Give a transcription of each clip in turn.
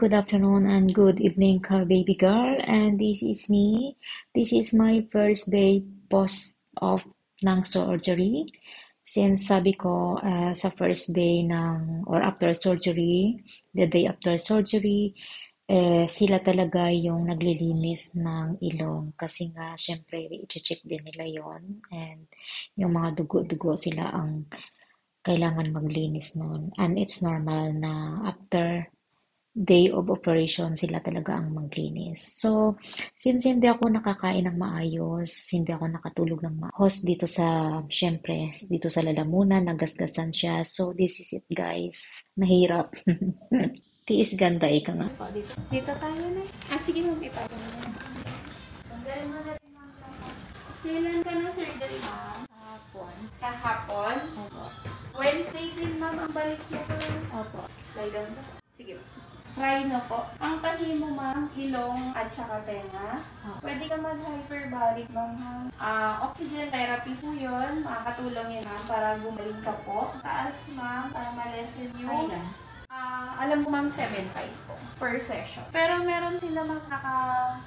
good afternoon, and good evening, baby girl. And this is me. This is my first day post-op ng surgery. Since sabi ko, sa first day or after surgery, the day after surgery, sila talaga yung naglilinis ng ilong. Kasi nga, syempre, i-check din nila yon. And yung mga dugo-dugo sila ang kailangan maglinis nun. And it's normal na after day of operation, sila talaga ang maglinis. So, since hindi ako nakakain ng maayos, hindi ako nakatulog ng host dito syempre, dito sa lalamunan, nagasgasan siya. So, this is it, guys. Mahirap. Tiis ganda, ika nga. Dito tayo na. Sige, mag-ipag na. Tanggalin mo natin mga tapos. Kailan ka na surgery, ma'am? Kahapon? Opo. Wednesday din, ma'am, ang balik niya ko. Opo. Slide down ba? Sige. Rhino po. Ang tahi mo, ma'am, ilong at saka tenga. Pwede ka mag-hyperbaric, ma'am. Oxygen therapy po yun. Makakatulong yun, ma'am, para gumaling ka po. Taas, ma'am, para ma-lessen yung... alam ko, ma'am, 7.5 po per session. Pero meron sila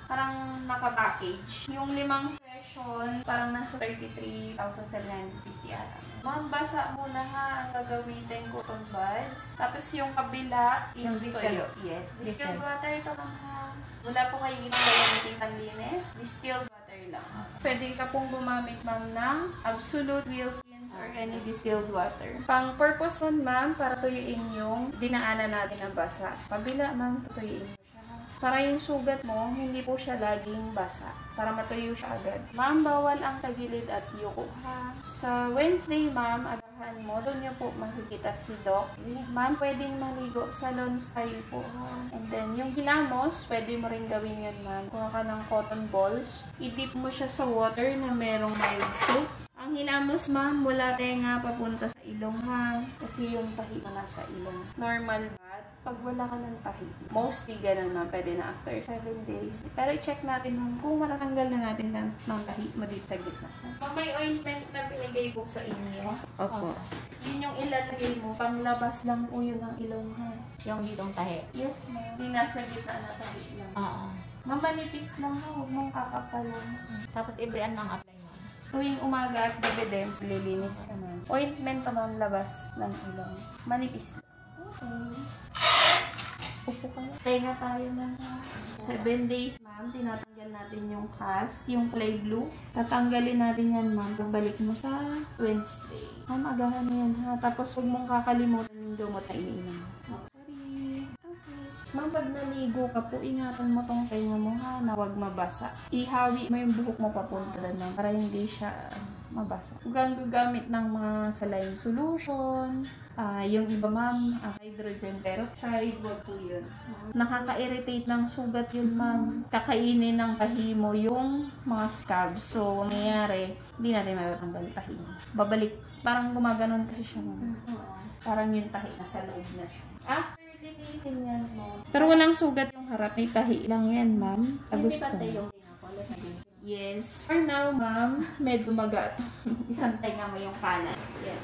parang naka-package. Yung 5 session, parang nasa 33,750 ata. Ma'am, basa muna ha ang gagamitin cotton buds. Tapos yung kabila is yung toyo. Yes, distilled water ito lang ha. Wala po kayong ginagamitin panlinis. Distilled water lang. Pwede ka pong gumamit, ma'am, ng Absolute Wilkins or any distilled water. Pang purpose nun, ma'am, para tuyuin yung dinaanan natin ng basa. Kabila, ma'am, tuyuin mo siya. Para yung sugat mo, hindi po siya laging basa. Para matuyo siya agad. Ma'am, bawal ang tagilid at yuko ha. Sa Wednesday, ma'am, agahan mo, doon niyo po makikita si Doc. Ma'am, pwedeng maligo salon style po ha. And then, yung hilamos, pwede mo rin gawin yan, ma'am. Kuha ka ng cotton balls. I-dip mo siya sa water na merong mild soap. Ang hilamos, ma'am, mula tenga papunta sa ilong ha. Kasi yung tahi mo nasa ilong. Normal bath. Pag wala ka ng tahi, mostly ganun, ma'am. Pwede na after 7 days. Pero i-check natin, ma'am, kung matatanggal na natin ng tahi mo dito sa gitna. Ma'am, may ointment na pinigay po sa inyo. Opo. Yun yung ilalagay mo. Panglabas lang po yun ng ilong ha. Yung ditong tahi. Yes, ma'am. Yung nasa gitna na tahi lang. Oo. Ma'am, manipis lang ha. Huwag mong kakapalan. Tapos, every ang apply mo? Tuwing umaga at gabi din, lilinis naman. Ointment naman labas ng ilong. Manipis. Okay. Upo ka na. Tenga tayo na. 7 days, ma'am. Tinatanggal natin yung cast, yung play blue. Tatanggalin natin yan, ma'am. Pagbalik mo sa Wednesday. Ma'am, agahan mo yan, ha. Tapos huwag mong kakalimutan yung gamot na iniinom. Sorry. Okay. Ma'am, pag naligo ka po, ingatan mo tong tenga mo, ha, na huwag mabasa. Ihawi mo yung buhok mo papunta doon, ma'am, para hindi siya mabasa. Huwag kang gagamit ng mga saline solution. Yung iba, ma'am, hydrogen peroxide, wag po yun. Nakaka-irritate ng sugat yun, ma'am. Kakainin ng tahi mo yung mga scabs. So, nangyayari, hindi natin matatanggal tahi mo. Babalik, parang gumaganon kasi siya, ma'am. Parang yung tahi nasa loob na siya. After linisin yan, ma'am. Pero walang sugat yung harap, may tahi lang yan, ma'am. Gusto. Yes. For now, ma'am, medyo magat. Isang tenga mo yung kanan. Yan.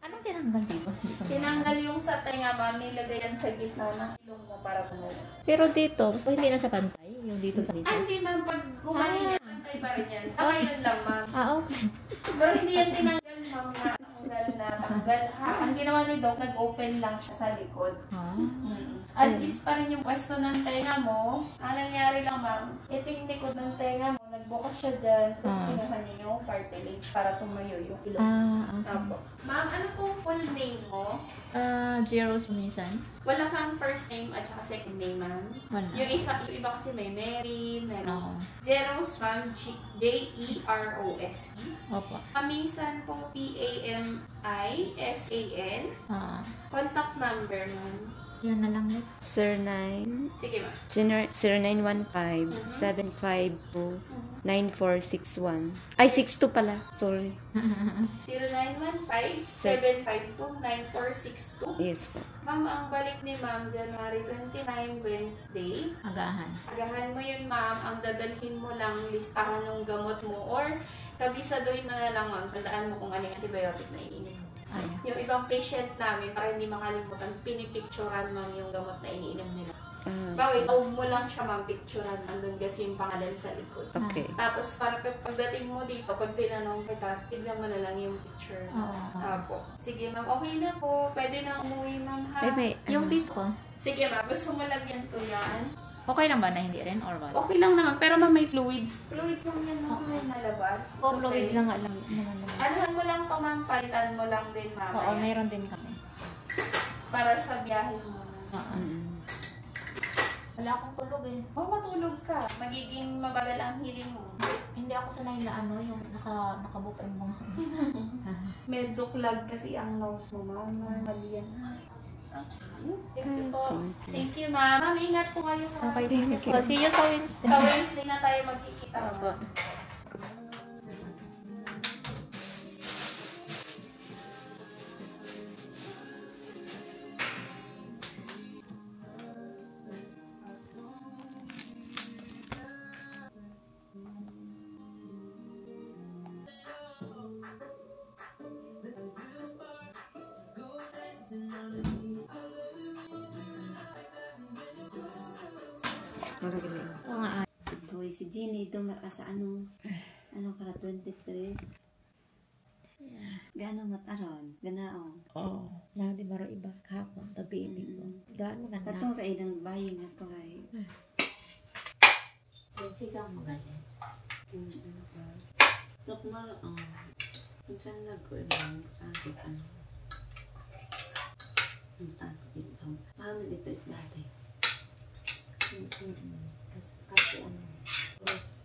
Anong tinanggal dito? Tinanggal yung sa tenga, ma'am, nilagay yan sa gitna ng ilong mo para tumulo. Pero dito, hindi na siya pantay? Yung dito sa dito? Hindi, ma'am. Pag gumaling yan, pantay pa rin yan. Saka yun lang, ma'am. Okay. Pero hindi yan tinanggal, ma'am, na tanggal. Ang ginawa ni Doc, nag-open lang siya sa likod. As is pa rin yung pwesto ng tenga mo. Ang nangyari lang, ma'am, ito yung likod ng tenga mo. Nagbukas siya dyan, tapos kinuha niya yung cartilage para tumayo yung ilong. Okay. Ma'am, ano pong full name mo? Jeros Minisan? Wala kang first name at saka second name, ma'am. Wala. Yung iba kasi may Mary, may No. Jeros, ma'am, Jeros. Opo. Pamisan po, Pamisan. Contact number, ma'am. Yun na lang ulit. Sige, ma'am. 0915-752-9461. Ay, 62 pala. Sorry. 0915-752-9462. Yes po. Ma'am, ang balik ni ma'am, January 29, Wednesday. Agahan. Agahan mo yun, ma'am. Ang dadalhin mo lang, listahan ng gamot mo or kabisaduhin mo na lang, ma'am. Tandaan mo kung ano yung antibiotic na iinin mo. Ano? Yung ibang patient namin, para hindi makalimutan, pinipicturan ma'am yung gamot na iniinom nila. Bakit? Huwag mo lang siya ma'am picturan. Andun kasi yung pangalan sa likod. Okay. Tapos para pagdating mo dito, pag tinanong kita, tignan mo na lang yung picture. Apo. Sige ma'am, okay na po. Pwede na umuwi ma'am ha. Yung dito ko, Sige ma'am, gusto mo lagyan ko yan? okay lang ba na hindi rin or what? Okay lang naman, pero ma'am may fluids. Fluids lang yan ma'am, may nalabas. Oo, fluids lang nga lang. Anuhan mo lang to ma'am, palitan mo lang din ma'am. Oo, meron din kami. Para sa biyahe mo ma'am. Oo. Wala akong tulog eh. Oh, matulog ka. Magiging mabagal ang healing mo. Hindi ako sanay na ano, yung nakabuka yung mga. Medyo clog kasi ang nose mo ma'am. Mali yan. Thank you ma'am. Ma'am, ingat po kayo ma'am. Okay, thank you. See you sa Wednesday. Sa Wednesday na tayo magkikita. Opo. Oo nga. Boy, si Ginny ito sa ano kara 23. Gano mataron, ganaon. Oo. Na di maro iba kahapon, tag-ibig ko. Gaano man na. Kato kay idang bayi nga to kay. Sigang magaling. Normal kung saan nagko-ibang sakit ano. Ang sakit dito. Paano dito is dati? Kasi ano,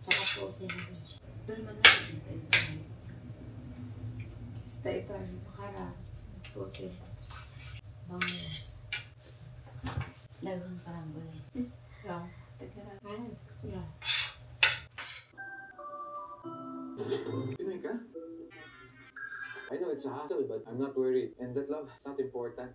tsaka po sinabi siya. Pero malaki dito ito. Basta ito, makara, po sinabi. Bangos. Lagang parambol eh. Yeah. Tagara. Yeah. Pinoy ka? I know it's a hassle, but I'm not worried. And that love, it's not important.